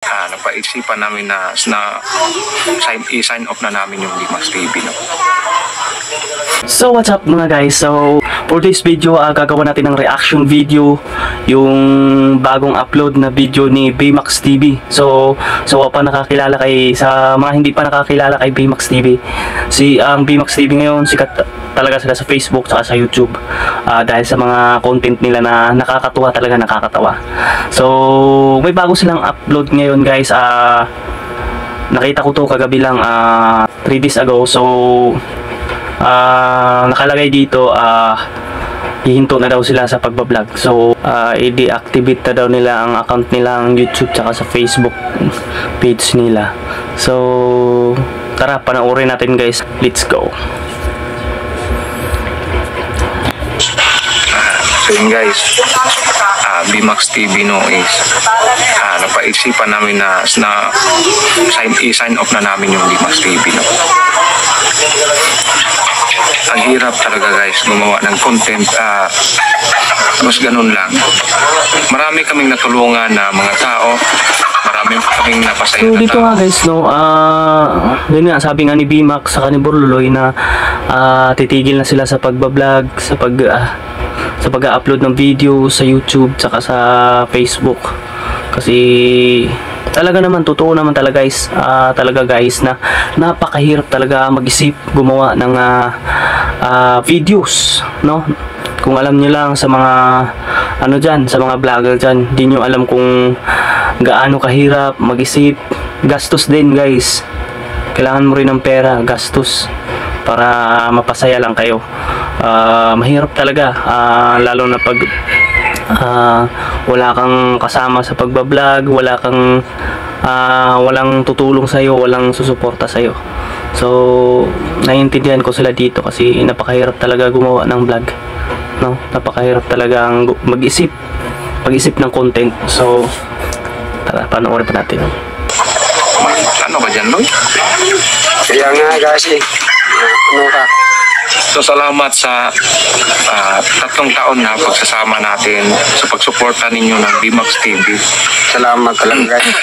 Napaisipan namin na i-sign off na namin yung Bimax TV, no? So what's up mga guys, so for this video gagawa natin ng reaction video, yung bagong upload na video ni Bimax TV. So pa nakakilala sa mga hindi pa nakakilala kay Bimax TV, ang Bimax TV ngayon sikat talaga sila sa Facebook at sa YouTube dahil sa mga content nila na nakakatuwa, talaga nakakatawa. So may bago silang upload ngayon guys. Nakita ko to kagabi lang, 3 days ago. So nakalagay dito hihinto na daw sila sa pagbablog. So i-deactivate na daw nila ang account nila ng YouTube tsaka sa Facebook page nila. So tara, panoorin natin guys, let's go. So yun guys, Bimax TV no is napaisipan namin na i-sign off na namin yung Bimax TV, no? Ang hirap talaga guys gumawa ng content, mas ganun lang. Marami kaming natulungan na mga tao, marami kaming napasaya so, na dito tao. nga guys, no, yun nga, sabi nga ni Bimax sa ni Burluloy na titigil na sila sa pagbablog, sa pag-upload ng video sa YouTube tsaka sa Facebook. Kasi talaga naman, totoo naman talaga guys, na napakahirap talaga mag-isip, gumawa ng videos, no? Kung alam niyo lang sa mga sa mga vlogger dyan, di nyo alam kung gaano kahirap mag-isip. Gastos din guys, kailangan mo rin ng pera, gastos para mapasaya lang kayo. Mahirap talaga, lalo na pag wala kang kasama sa pagbablog, walang tutulong sa'yo, walang susuporta sa'yo. So naiintindihan ko sila dito kasi napakahirap talaga gumawa ng vlog, no? Napakahirap talaga mag-isip ng content. So tara, panoorin pa natin. Ano ba dyan, Loy? Kaya nga kasi ano ka? So salamat sa 3 taon na pagsasama natin sa pagsuporta ninyo ng Bimax TV. Salamat talaga guys.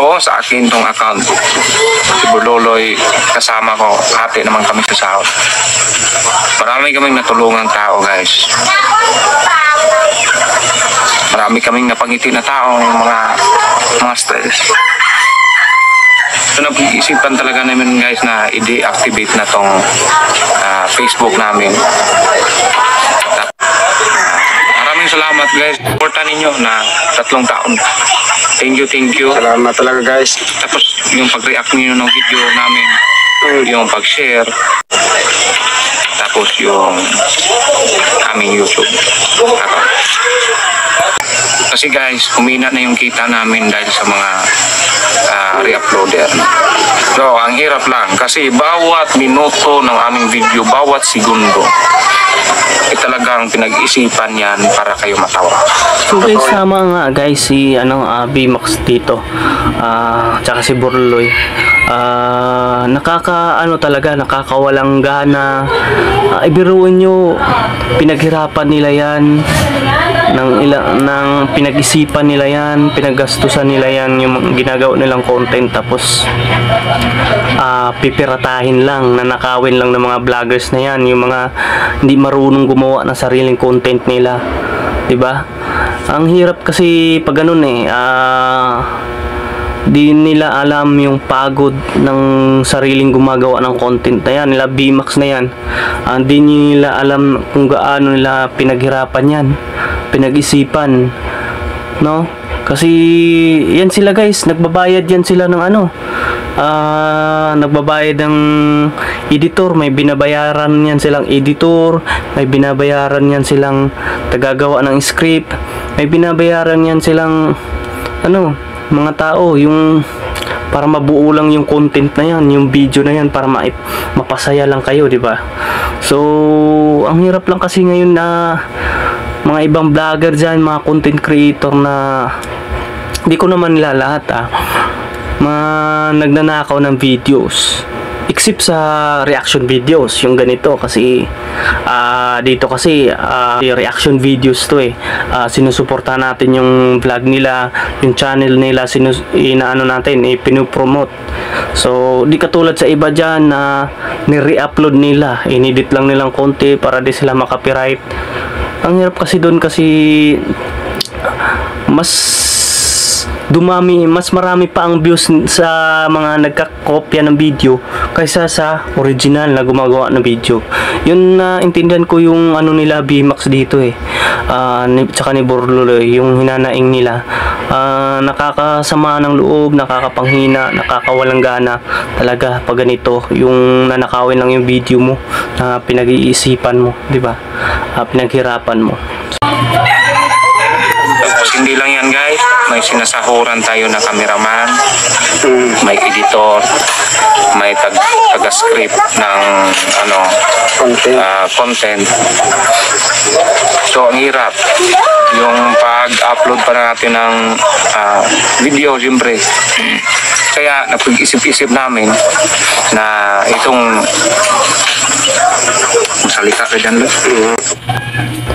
Oo, sa akin tong account, si Burluloy kasama ko, hati naman kami sa sahod. Marami kaming natulungang tao guys. Marami kaming napangiti na tao, mga stress. So napag-iisipan talaga namin guys na i-deactivate na tong Facebook namin. Maraming salamat guys, suporta ninyo na 3 taon. Thank you. Salamat talaga guys. Tapos yung pag-react niyo ng video namin, yung pag-share, tapos yung aming YouTube account. Kasi guys, humina na yung kita namin dahil sa mga re-uploader. So, ang hirap lang kasi bawat minuto ng aming video, bawat segundo, talagang pinag-isipan yan para kayo matawa. So guys, tama nga guys, si Bimax dito, tsaka si Burluloy, nakakawalang gana. Ibiruin nyo, pinaghirapan nila yan, ng pinag-isipan nila yan, pinaggastusan nila yan, yung ginagawa nilang content, tapos pipiratahin lang, nanakawin lang ng mga vloggers na yan, yung mga hindi marunong gumawa ng sariling content nila, diba? Ang hirap kasi pag ganun di nila alam yung pagod ng sariling gumagawa ng content na yan, nila Bimax na yan. Di nila alam kung gaano nila pinaghirapan yan, pinag-isipan, no? Kasi yan sila guys, nagbabayad yan sila ng nagbabayad ng editor, may binabayaran yan silang editor, may binabayaran yan silang tagagawa ng script, may binabayaran yan silang mga tao, yung para mabuo lang yung content na yan, yung video na yan, para mapasaya lang kayo, di ba? So ang hirap lang kasi ngayon na mga ibang vlogger dyan, mga content creator na hindi ko naman nila lahat nagnanakaw ng videos. except sa reaction videos, yung ganito kasi dito kasi reaction videos to sinusuportahan natin yung vlog nila, yung channel nila, inaano natin, pinupromote. So di katulad sa iba dyan na ni-re-upload nila, inedit lang nilang konti para di sila makapiright. Ang hirap kasi doon kasi mas marami pa ang views sa mga nagkakopya ng video kaysa sa original na gumagawa ng video. Yun na intindihan ko yung ano nila BMAX dito tsaka ni Borluloy, yung hinanaing nila. Nakakasama ng loob, nakakapanghina, nakakawalang gana talaga pag ganito, yung nanakawin lang yung video mo na pinag-iisipan mo, di ba? Pinaghirapan mo. Tapos hindi lang yan guys, may sinasahuran tayo na cameraman, may editor, may taga-script ng content. So ang hirap yung pag-upload pa natin ng video siyempre. Kaya napag-isip-isip namin na itong masalita ka dyan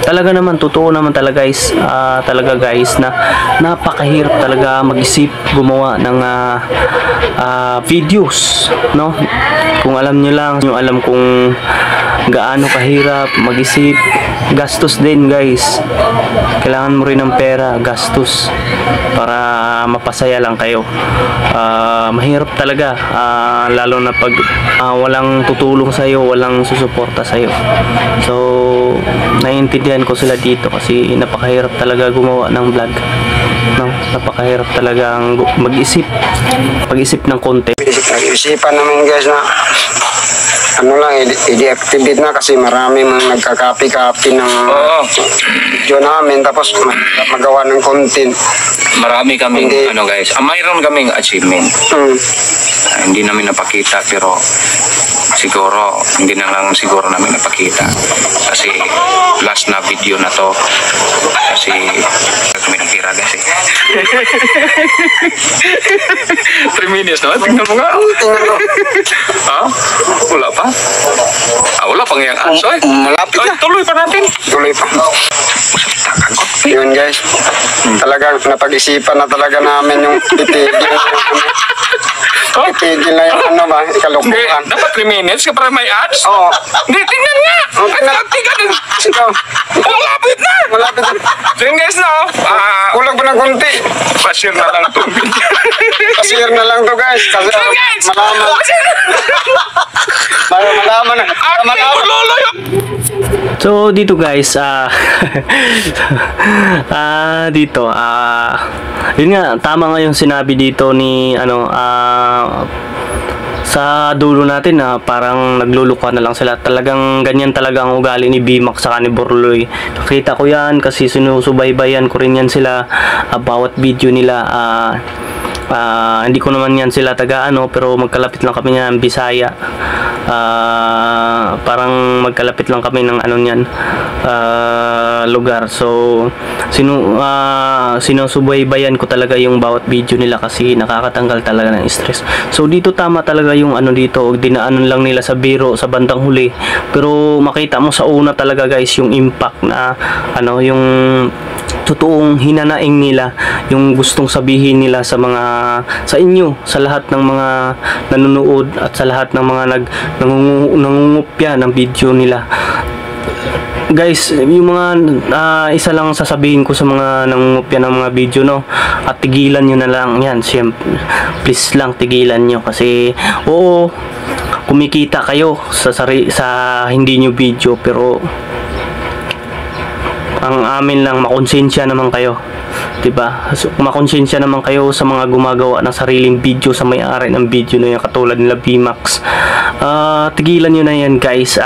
Talaga naman, totoo naman talaga guys, na napakahirap talaga mag-isip, gumawa ng videos, no? Kung alam nyo lang, yung alam kung gaano kahirap mag-isip, gastos din guys. Kailangan mo rin ng pera, gastos para mapasaya lang kayo. Mahirap talaga, lalo na pag walang tutulong sa'yo, walang susuporta sa'yo. So naiintindihan ko sila dito kasi napakahirap talaga gumawa ng vlog, no? Napakahirap talaga mag-isip ng content. Isipan namin guys na i-deactivate na kasi marami mga nagka-copy ng video namin tapos magawa ng content. Marami kaming guys, mayroon kaming achievement. Hindi namin napakita pero siguro hindi na lang siguro namin napakita kasi last na video na to kasi kami ng pira guys 3 minutes no? Tingnan mo nga. Wala pa? Wala pang yung aso malapit na. Tuloy pa natin. Tuloy pa. Yun guys, talagang napag-isipan na talaga namin yung itigil na yung kalukuhan. Dapat 3 minutes ka para may ads? Oo. Hindi, tingnan nga. Malapit na. Malapit na. So yun guys na Kulang pa ng konti. pa-share na lang to. Pa-share na lang to guys. Kasi malaman na. So dito guys, yun nga, tama nga yung sinabi dito ni sa dulo natin na parang nagluluka na lang sila. Talagang ganyan talaga ang ugali ni BMAX sa ni Borluloy. Nakita ko yan kasi sinusubaybayan ko rin yan sila, bawat video nila. Hindi ko naman yan sila taga pero magkalapit lang kami ng Bisaya. Parang magkalapit lang kami ng lugar. So sinusubaybayan ko talaga yung bawat video nila kasi nakakatanggal talaga ng stress. So dito tama talaga yung dito, dinaanan lang nila sa biro sa bandang huli, pero makita mo sa una talaga guys yung impact na yung totoong hinanaing nila, yung gustong sabihin nila sa inyo, sa lahat ng mga nanonood at sa lahat ng mga nangungupya ng video nila. Guys, yung mga isa lang sasabihin ko sa mga nangungupya ng mga video, no, at tigilan nyo na lang yan. Siyempre, please lang tigilan nyo kasi oo, kumikita kayo sa hindi nyo video, pero ang amin lang makonsensya naman kayo, diba? So, makonsensya naman kayo sa mga gumagawa ng sariling video, sa may-ari ng video na yan, katulad nila BMAX. Tigilan nyo na yan guys.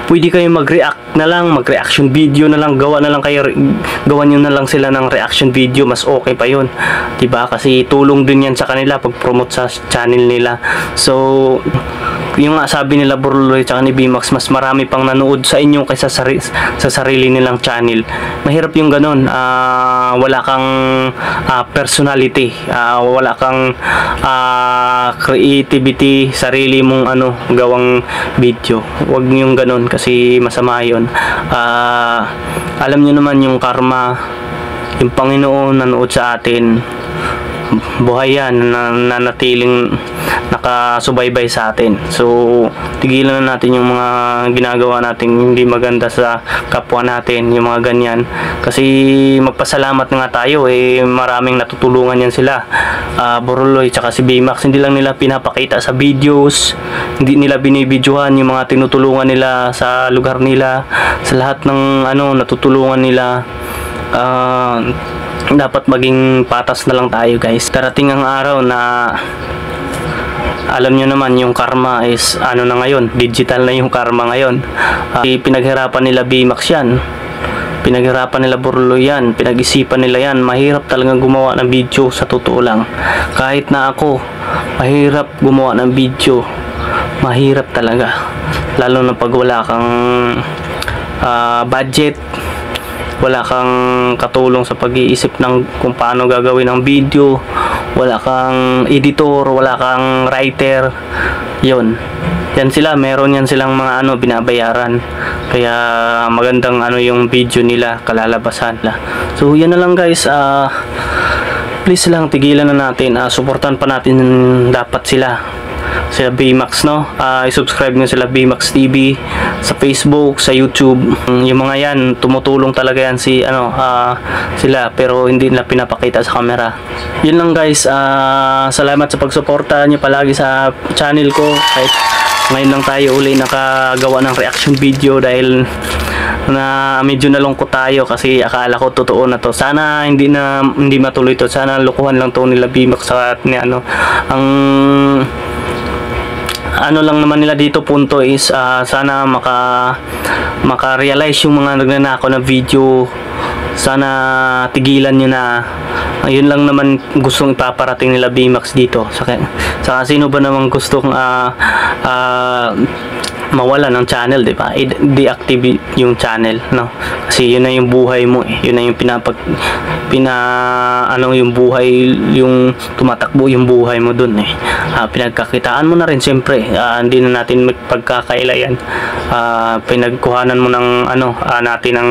Pwede kayo mag-react na lang, mag-reaction video na lang, gawan nyo na lang sila ng reaction video, mas okay pa yun, diba? Kasi tulong din yan sa kanila pag promote sa channel nila. So yung nga sabi nila Borluloy tsaka ni BMAX, mas marami pang nanood sa inyo kaysa sa sarili nilang channel. Mahirap yung ganun. Wala kang personality, wala kang creativity, sarili mong gawang video. Huwag niyong ganun kasi masama yun. Alam niyo naman yung karma, yung Panginoon nanood sa atin, buhay yan, nanatiling nakasubaybay sa atin. So tigilan na natin yung mga ginagawa natin hindi maganda sa kapwa natin, yung mga ganyan, kasi magpasalamat nga tayo, maraming natutulungan yan sila. Boroloy tsaka si Baymax, hindi lang nila pinapakita sa videos, hindi nila binibidyohan yung mga tinutulungan nila sa lugar nila, sa lahat ng natutulungan nila. Dapat maging patas na lang tayo, guys. Darating ang araw na alam nyo naman yung karma is na ngayon, digital na yung karma ngayon. Pinaghirapan nila Baymax yan, pinaghirapan nila Boroloy yan, pinag-isipan nila yan. Mahirap talagang gumawa ng video, sa totoo lang. Kahit na ako, mahirap gumawa ng video, mahirap talaga, lalo na pag wala kang budget, wala kang katulong sa pag-iisip ng kung paano gagawin ang video, wala kang editor, wala kang writer. Yan sila, meron yan silang mga binabayaran, kaya magandang yung video nila, kalalabasan nila. So yan na lang, guys. Please lang, tigilan na natin, suportahan pa natin dapat sila Baymax, no? I-subscribe nyo sila Baymax TV sa Facebook, sa YouTube. Yung mga yan, tumutulong talaga yan sila, pero hindi nila pinapakita sa camera. Yun lang, guys. Salamat sa pagsuporta nyo palagi sa channel ko. Kahit ngayon lang tayo uli nakagawa ng reaction video, dahil na medyo nalungkot tayo kasi akala ko totoo na to. Sana hindi matuloy to. Sana lukuhan lang to nila Baymax sa ang lang naman nila dito punto is sana maka-realize yung mga nagnanakaw na video. Sana tigilan nyo na. Yun lang naman gustong ipaparating nila Baymax dito. Saka sino ba namang gustong mawala ng channel, di ba? I-deactivate yung channel, no? Kasi yun na yung buhay mo, yun na yung yung buhay, yung tumatakbo yung buhay mo dun, pinagkakitaan mo na rin, siyempre. Hindi na natin pagkakailayan. Pinagkuhanan mo ng natin ng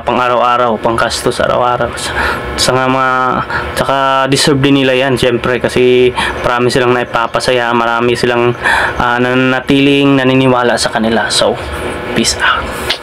pang araw-araw, pang gastos araw-araw. Tsaka deserve din nila yan, siyempre, kasi marami silang naipapasaya, marami silang nanatiling naniniwala sa kanila. So peace out.